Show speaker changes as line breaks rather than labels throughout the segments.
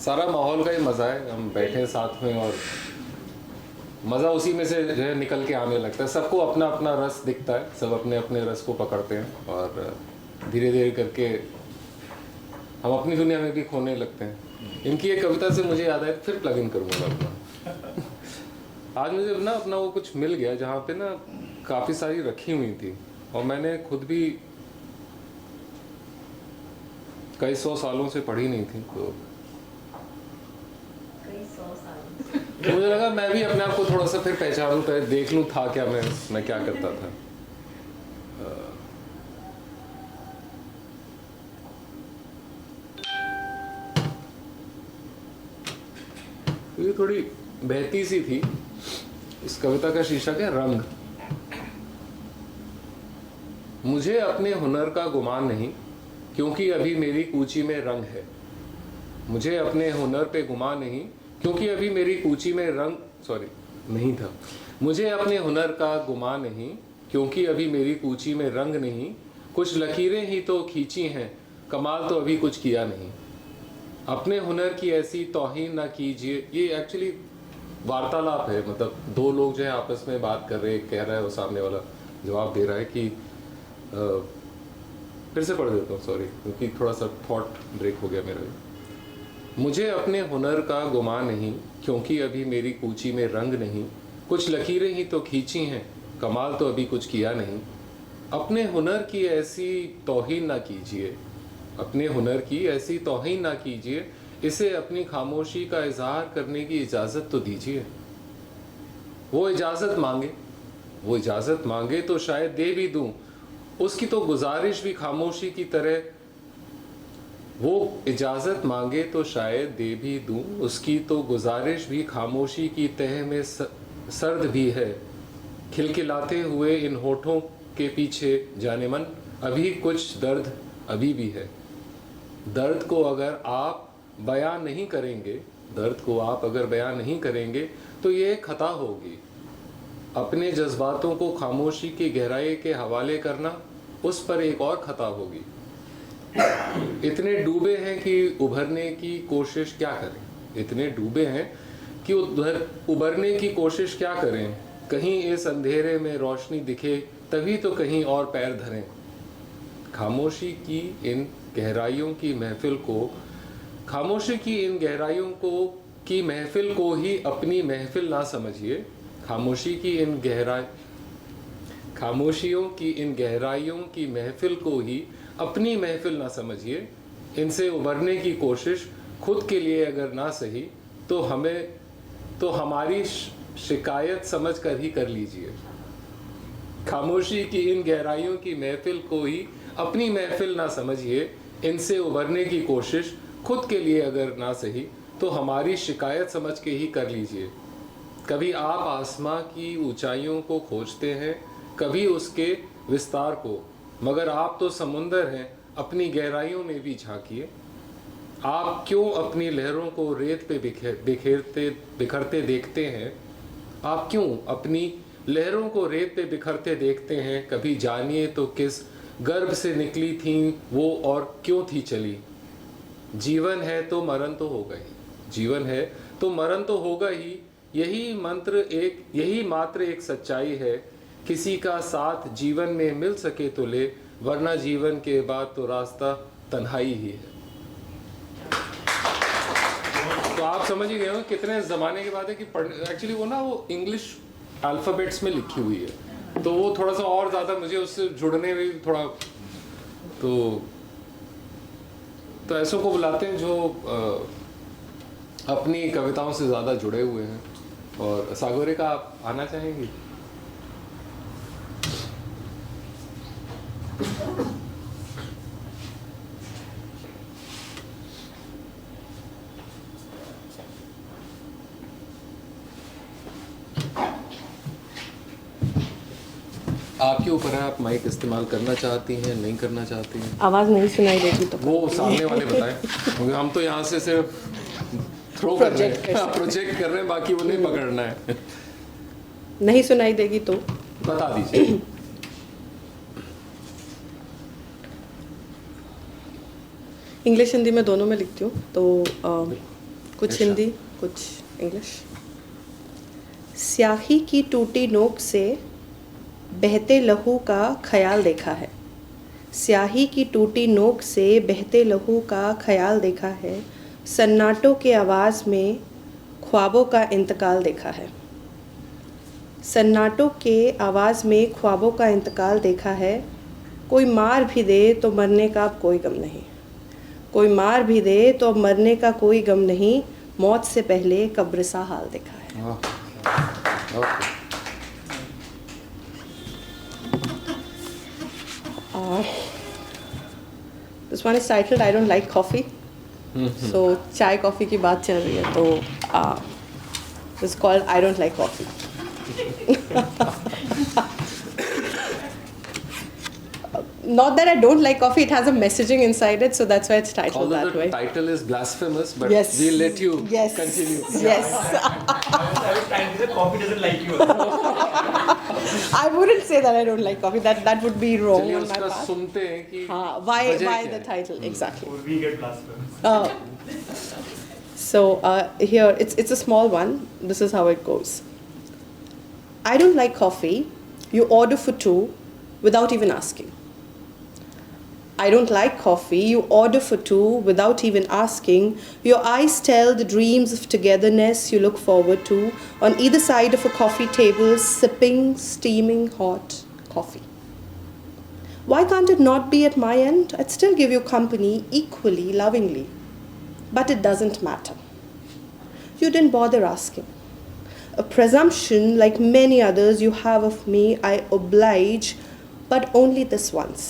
सारा माहौल का ही मज़ा है, हम बैठे हैं साथ में और मज़ा उसी में से जो है निकल के आने लगता है। सबको अपना अपना रस दिखता है, सब अपने अपने रस को पकड़ते हैं और धीरे धीरे करके हम अपनी दुनिया में भी खोने लगते हैं। इनकी एक कविता से मुझे याद आया, फिर प्लग इन करूँगा अपना। आज मुझे ना अपना वो कुछ मिल गया जहाँ पे ना काफ़ी सारी रखी हुई थी और मैंने खुद भी कई 100 सालों से पढ़ी नहीं थी, तो मुझे लगा मैं भी अपने आप को थोड़ा सा फिर पहचानूं, देख लूं था क्या मैं क्या करता था। ये थोड़ी बहती सी थी। इस कविता का शीर्षक है रंग। मुझे अपने हुनर का गुमान नहीं, क्योंकि अभी मेरी कूची में रंग है। मुझे अपने हुनर पे गुमान नहीं, क्योंकि अभी मेरी कूची में नहीं था। मुझे अपने हुनर का गुमान नहीं, क्योंकि अभी मेरी कूची में रंग नहीं। कुछ लकीरें ही तो खींची हैं, कमाल तो अभी कुछ किया नहीं। अपने हुनर की ऐसी तौहीन ना कीजिए। ये एक्चुअली वार्तालाप है, मतलब दो लोग जो है आपस में बात कर रहे हैं। कह रहा है वो सामने वाला जवाब दे रहा है कि फिर से पढ़ देता हूँ, सॉरी, क्योंकि थोड़ा सा थॉट ब्रेक हो गया मेरा भी। मुझे अपने हुनर का गुमान नहीं, क्योंकि अभी मेरी कूची में रंग नहीं। कुछ लकीरें ही तो खींची हैं, कमाल तो अभी कुछ किया नहीं। अपने हुनर की ऐसी तौहीन ना कीजिए। अपने हुनर की ऐसी तौहीन ना कीजिए। इसे अपनी खामोशी का इजहार करने की इजाज़त तो दीजिए। वो इजाज़त मांगे तो शायद दे भी दूं। उसकी तो गुजारिश भी खामोशी की तरह। वो इजाज़त मांगे तो शायद दे भी दूं। उसकी तो गुजारिश भी खामोशी की तह में सर्द भी है। खिलखिलाते हुए इन होठों के पीछे जाने मन, अभी कुछ दर्द अभी भी है। दर्द को अगर आप बयां नहीं करेंगे, तो ये खता होगी। अपने जज्बातों को खामोशी की गहराई के हवाले करना, उस पर एक और खता होगी। इतने डूबे हैं कि उभरने की कोशिश क्या करें। कहीं इस अंधेरे में रोशनी दिखे, तभी तो कहीं और पैर धरें। खामोशी की इन गहराइयों की महफिल को ही अपनी महफिल ना समझिए। खामोशियों की इन गहराइयों की महफिल को ही अपनी महफिल ना समझिए। इनसे उबरने की कोशिश खुद के लिए अगर ना सही, तो हमारी शिकायत समझ कर ही कर लीजिए। खामोशी की इन गहराइयों की महफिल को ही अपनी महफिल ना समझिए। इनसे उबरने की कोशिश खुद के लिए अगर ना सही, तो हमारी शिकायत समझ के ही कर लीजिए। कभी आप आसमां की ऊंचाइयों को खोजते हैं, कभी उसके विस्तार को, मगर आप तो समुंदर हैं। अपनी गहराइयों में भी झांकिए। आप क्यों अपनी लहरों को रेत पे बिखरते देखते हैं? आप क्यों अपनी लहरों को रेत पे बिखरते देखते हैं? कभी जानिए तो किस गर्भ से निकली थी वो और क्यों थी चली। जीवन है तो मरण तो होगा ही। यही मात्र एक सच्चाई है। किसी का साथ जीवन में मिल सके तो ले, वरना जीवन के बाद तो रास्ता तन्हाई ही है। तो आप समझ ही गए हो कितने ज़माने के बाद है कि एक्चुअली वो इंग्लिश अल्फ़ाबेट्स में लिखी हुई है, तो वो थोड़ा सा और ज़्यादा मुझे उससे जुड़ने में थोड़ा तो ऐसों को बुलाते हैं जो अपनी कविताओं से ज़्यादा जुड़े हुए हैं। और सागरिका, आप आना चाहेंगी? आपके ऊपर है, आप माइक इस्तेमाल करना चाहती हैं, नहीं करना चाहती हैं?
आवाज़ नहीं सुनाई देगी तो
वो सामने वाले बताएं, क्योंकि हम तो यहाँ से सिर्फ थ्रो कर रहे हैं, प्रोजेक्ट कर रहे हैं, बाकी वो नहीं पकड़ना है।
नहीं सुनाई देगी तो
बता दीजिए।
इंग्लिश हिंदी में दोनों में लिखती हूँ। तो कुछ हिंदी कुछ इंग्लिश। स्याही की टूटी नोक से बहते लहू का ख्याल देखा है। स्याही की टूटी नोक से बहते लहू का ख्याल देखा है। सन्नाटों के आवाज़ में ख्वाबों का इंतकाल देखा है। सन्नाटों के आवाज़ में ख्वाबों का इंतकाल देखा है। कोई मार भी दे तो मरने का अब कोई गम नहीं। कोई मार भी दे तो अब मरने का कोई गम नहीं। मौत से पहले कब्र सा हाल देखा है। This one is titled I don't like coffee. So चाय कॉफ़ी की बात चल रही है तो this is called I don't like coffee. Not that I don't like coffee, it has a messaging inside it, so that's why it's titled
Although
that way.
the title is blasphemous, but
Yes.
we'll let you
Yes.
continue.
Yes.
I was trying to say coffee doesn't like you.
I wouldn't say that I don't like coffee. That would be wrong
चलिए
on my
उसका
part.
सुनते हैं कि
Why
वजह क्या
the
है?
title exactly?
Or we get blasphemous.
So here it's a small one. This is how it goes. I don't like coffee. You order for two without even asking. I don't like coffee. You order for two without even asking. Your eyes tell the dreams of togetherness you look forward to on either side of a coffee table, sipping steaming hot coffee. Why can't it not be at my end? I'd still give you company equally lovingly. But it doesn't matter. You didn't bother asking. A presumption like many others you have of me, I oblige, but only this once.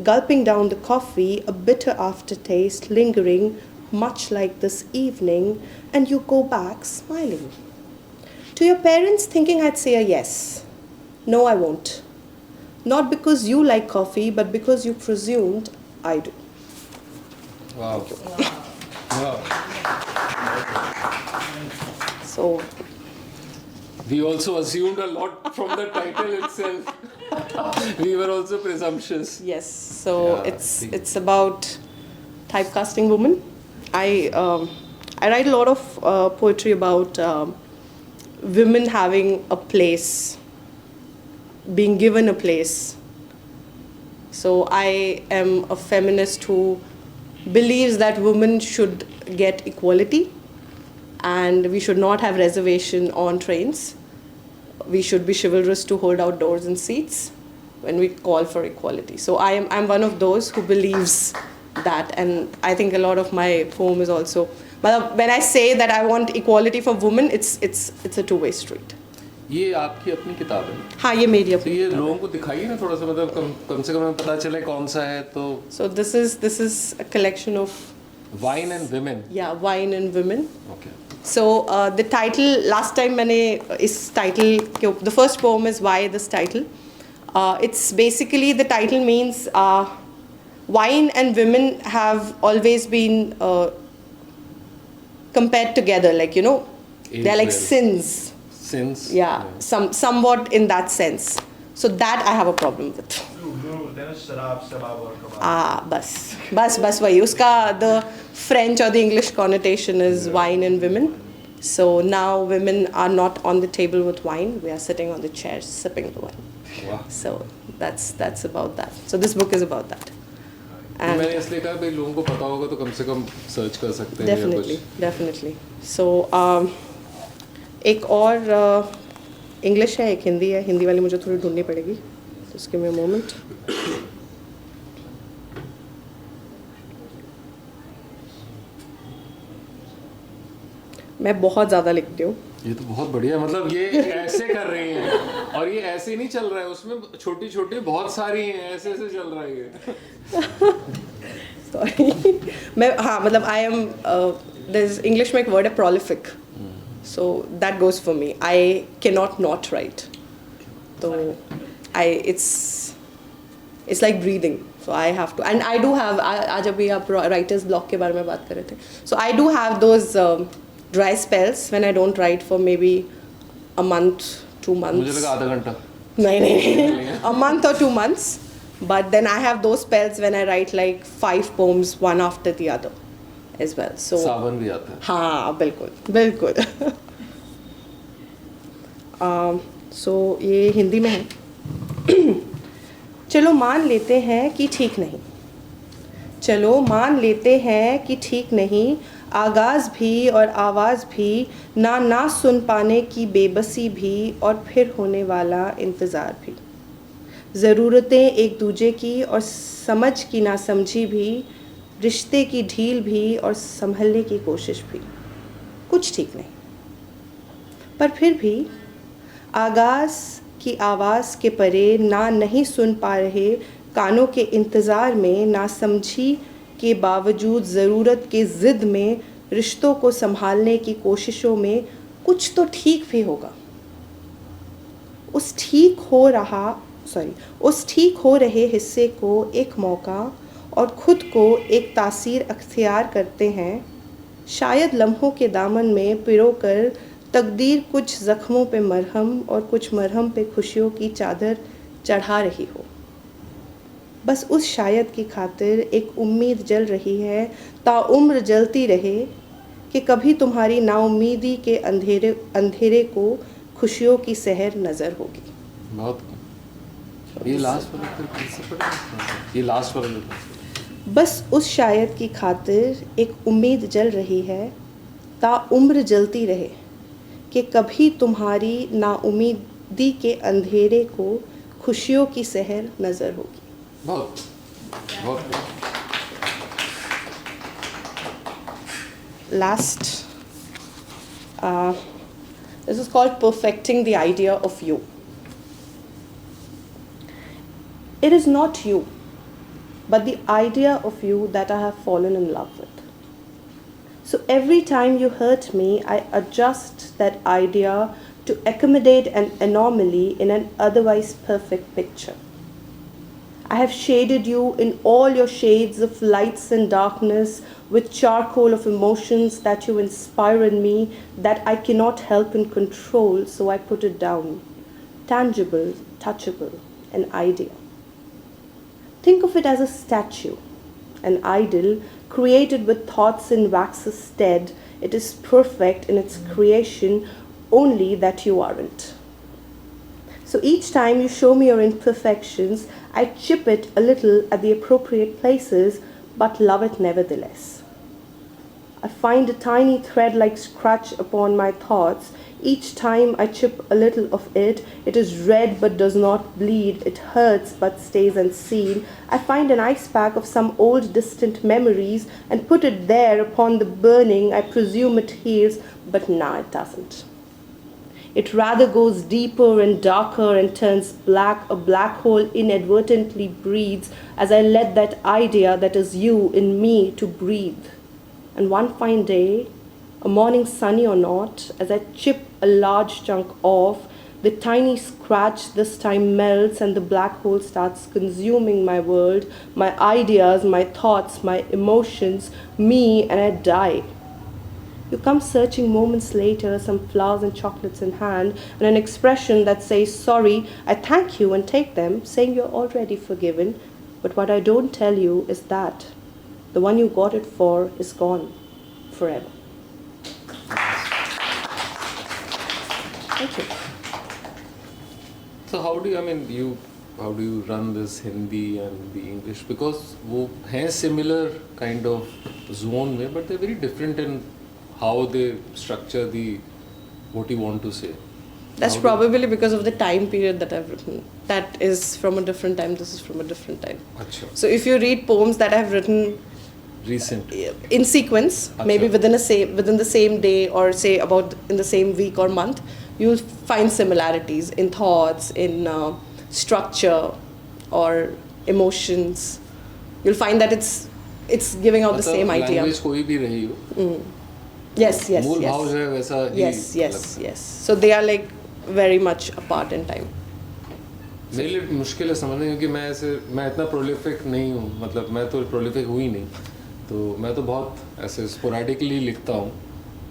Gulping down the coffee, a bitter aftertaste lingering, much like this evening, and you go back smiling. To your parents, thinking I'd say a yes. No, I won't. Not because you like coffee, but because you presumed I do.
Wow. Wow.
So,
We also assumed a lot from the title itself. We were also presumptuous.
yes, so
Yeah,
it's about typecasting women. I write a lot of poetry about women having a place, being given a place. So I am a feminist who believes that women should get equality and we should not have reservation on trains. We should be chivalrous to hold out doors and seats when we call for equality. So I'm one of those who believes that, and I think a lot of my poem is also. But when I say that I want equality for women, it's a two-way street.
ये आपकी अपनी किताब है?
हाँ, ये मेरी
तो
अपनी
ये
किताब है.
लोगों को दिखाइए ना थोड़ा सा, मतलब कम से कम हमें पता चले कौन सा है तो.
So this is a collection of
Wine and Women.
wine and women.
Okay.
So the title, last time मैंने इस title के, the first poem is why this title. It's basically, the title means wine and women have always been compared together, like, you know, they're like sins.
Sins.
Yeah, somewhat in that sense. So that I have a problem with.
Then sharab, shabab और kebab.
बस वही उसका, the French or the English connotation is wine and women. So now women are not on the table with wine, we are sitting on the chairs sipping the wine.
Wow.
So that's about that. So this book is about that.
तो मैंने इसलिए कहा भाई लोगों को पता होगा तो कम से कम सर्च कर सकते हैं.
Definitely. So एक और इंग्लिश है, एक हिंदी है. हिंदी वाली मुझे थोड़ी ढूंढनी पड़ेगी, तो उसके में मोमेंट. मैं बहुत ज़्यादा लिखती हूँ.
ये तो बहुत बढ़िया, मतलब ये ऐसे कर रही हैं और ये ऐसे नहीं चल रहा है, उसमें छोटी छोटी बहुत सारी हैं, ऐसे ऐसे चल रहा है ये.
सॉरी. मैं हाँ मतलब आई एम there's English में एक word है prolific. So that goes for me. I cannot not write. So it's like breathing. So I have to, and I do have, आज अभी आप writer's block के बारे में बात कर रहे थे. So I do have those dry spells when I don't write for maybe a month, 2 months.
मुझे लगा आधा घंटा.
नहीं. A month or 2 months. But then I have those spells when I write like 5 poems one after the other. as well. So
सावन भी आता है.
हाँ बिल्कुल बिल्कुल. So ये हिंदी में है. चलो मान लेते हैं कि ठीक नहीं. चलो मान लेते हैं कि ठीक नहीं. आगाज़ भी और आवाज़ भी, ना सुन पाने की बेबसी भी, और फिर होने वाला इंतज़ार भी. ज़रूरतें एक दूजे की और समझ की नासमझी भी, रिश्ते की ढील भी और संभलने की कोशिश भी. कुछ ठीक नहीं. पर फिर भी आगाज़ की आवाज़ के परे ना नहीं सुन पा रहे कानों के इंतज़ार में, नासमझी के बावजूद ज़रूरत के ज़िद में, रिश्तों को संभालने की कोशिशों में कुछ तो ठीक भी होगा. उस ठीक हो रहे हिस्से को एक मौका और ख़ुद को एक तासीर अख्तियार करते हैं. शायद लम्हों के दामन में पिरोकर तकदीर कुछ ज़ख्मों पे मरहम और कुछ मरहम पे खुशियों की चादर चढ़ा रही हो. बस उस शायद की खातिर एक उम्मीद जल रही है, ताउम्र जलती रहे, कि कभी तुम्हारी नाउमीदी के अंधेरे को खुशियों की सहर नज़र होगी.
बहुत. ये लास्ट वाला.
बस उस शायद की खातिर एक उम्मीद जल रही है, ताउम्र जलती रहे, कि कभी तुम्हारी नाउमीदी के अंधेरे को खुशियों की सहर नज़र होगी.
बहुत बहुत.
Last, this is called perfecting the idea of you. It is not you, but the idea of you that I have fallen in love with. So every time you hurt me, I adjust that idea to accommodate an anomaly in an otherwise perfect picture. I have shaded you in all your shades of lights and darkness with charcoal of emotions that you inspire in me that I cannot help and control, so I put it down. Tangible, touchable, an idea. Think of it as a statue, an idol created with thoughts in wax's stead. It is perfect in its creation, only that you aren't. So each time you show me your imperfections, I chip it a little at the appropriate places, but love it nevertheless. I find a tiny thread-like scratch upon my thoughts. Each time I chip a little of it, it is red but does not bleed. It hurts but stays unseen. I find an ice pack of some old distant memories and put it there upon the burning. I presume it heals, but nah, it doesn't. It rather goes deeper and darker and turns black. A black hole inadvertently breathes as I let that idea that is you in me to breathe. And one fine day, a morning sunny or not, as I chip a large chunk off, the tiny scratch this time melts and the black hole starts consuming my world, my ideas, my thoughts, my emotions, me, and I die. You come searching moments later, some flowers and chocolates in hand, and an expression that says, sorry, I thank you, and take them, saying you're already forgiven. But what I don't tell you is that the one you got it for is gone forever. Thank you.
So how do you run this Hindi and the English? Because वो हैं similar kind of zone में, but they're very different in how they structure the what you want to say.
That's probably because of the time period that I've written. That is from a different time, this is from a different time.
Achha.
So if you read poems that I've written
recent
in sequence,
Achha.
maybe within the same day or say about in the same week or month, you'll find similarities in thoughts, in structure or emotions. You'll find that it's giving out the same idea.
Language कोई भी रही हो.
Yes.
मूल भाव जो है वैसा ही.
Yes. So they are like very much apart in time.
मेरे लिए मुश्किल है समझना क्योंकि मैं इतना प्रोलिफिक नहीं हूँ. मतलब मैं तो प्रोलिफिक हूँ ही नहीं, तो मैं तो बहुत ऐसे स्पोरेडिकली लिखता हूँ.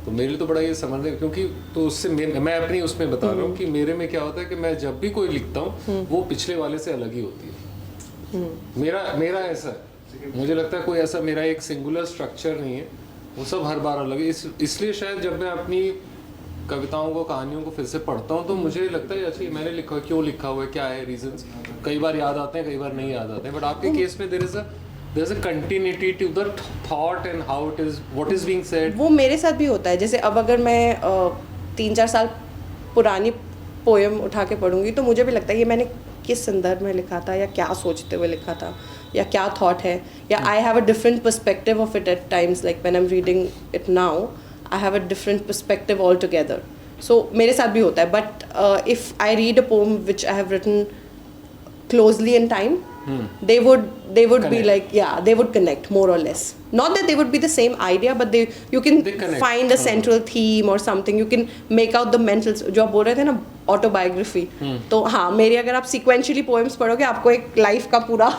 तो मेरे लिए तो बड़ा ये समझना क्योंकि तो उससे मैं अपनी उसमें बता रहा हूँ कि मेरे में क्या होता है कि मैं जब भी कोई लिखता हूँ वो पिछले वाले से अलग ही होती है. मेरा ऐसा है. मुझे लगता है कोई ऐसा मेरा एक सिंगुलर स्ट्रक्चर नहीं है. वो सब हर बार अलग है। इसलिए शायद जब मैं अपनी कविताओं को, कहानियों को फिर से पढ़ता हूँ तो मुझे लगता है अच्छा मैंने लिखा है, क्यों लिखा हुआ है, क्या है रीजंस। कई बार याद आते हैं, कई बार नहीं याद आते हैं, बट आपके केस में there is a continuity to the thought and how it is, what is being said.
वो मेरे साथ भी होता है। जैसे अब अगर मैं 3-4 साल पुरानी पोएम उठा के पढ़ूंगी तो मुझे भी लगता है ये मैंने किस संदर्भ में लिखा था, या क्या सोचते हुए लिखा था, या क्या थॉट है, या I have a different perspective of it at times, like when I am reading it now I have a different perspective altogether. So मेरे साथ भी होता है, but if I read a poem which I have written closely in time, they would be like, yeah, they would connect more or less. Not that they would be the same idea, but you can find a central theme or something. You can make out the mental, जो आप बोल रहे थे ना autobiography, तो हाँ मेरी अगर आप sequentially poems पढ़ोगे आपको एक life का पूरा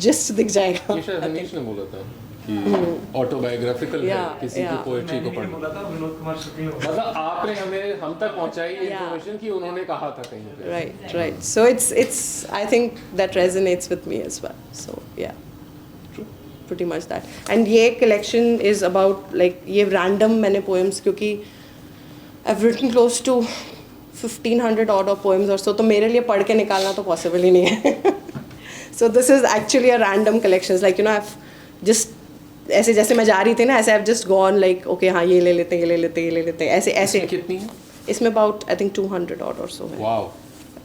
gist दिख जाएगा।
ये शायद अनीश ने बोला था कि ऑटोबायोग्राफिकल है किसी की पोएट्री को पढ़ना। मतलब आपने हम तक पहुंचाई इन्फॉर्मेशन कि उन्होंने कहा था कहीं पे।
Right. So it's I think that resonates with me as well. So yeah, pretty much that. And ये collection is about like ये random मैंने poems, क्योंकि I've written close to 1500 odd poems or so, तो मेरे लिए पढ़ के निकालना तो possible ही नहीं है। So this is actually a random collection. Like I've just ऐसे जैसे मैं जा रही थी ना, ऐसे I've just gone like okay हाँ ये ले लेते हैं ऐसे
कितनी है
इसमें? about I think 200 odd or so है।
Wow.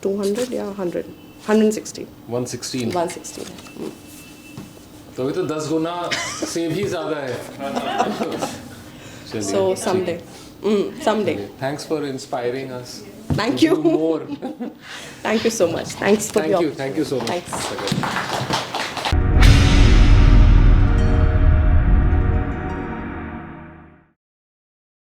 200 या 160 116
तो अभी तो 10 गुना से भी ज़्यादा है।
So someday.
Thanks for inspiring us.
Thank you.
To do more.
Thank you so much. Thanks for the opportunity.
Thank you so much.
Thanks.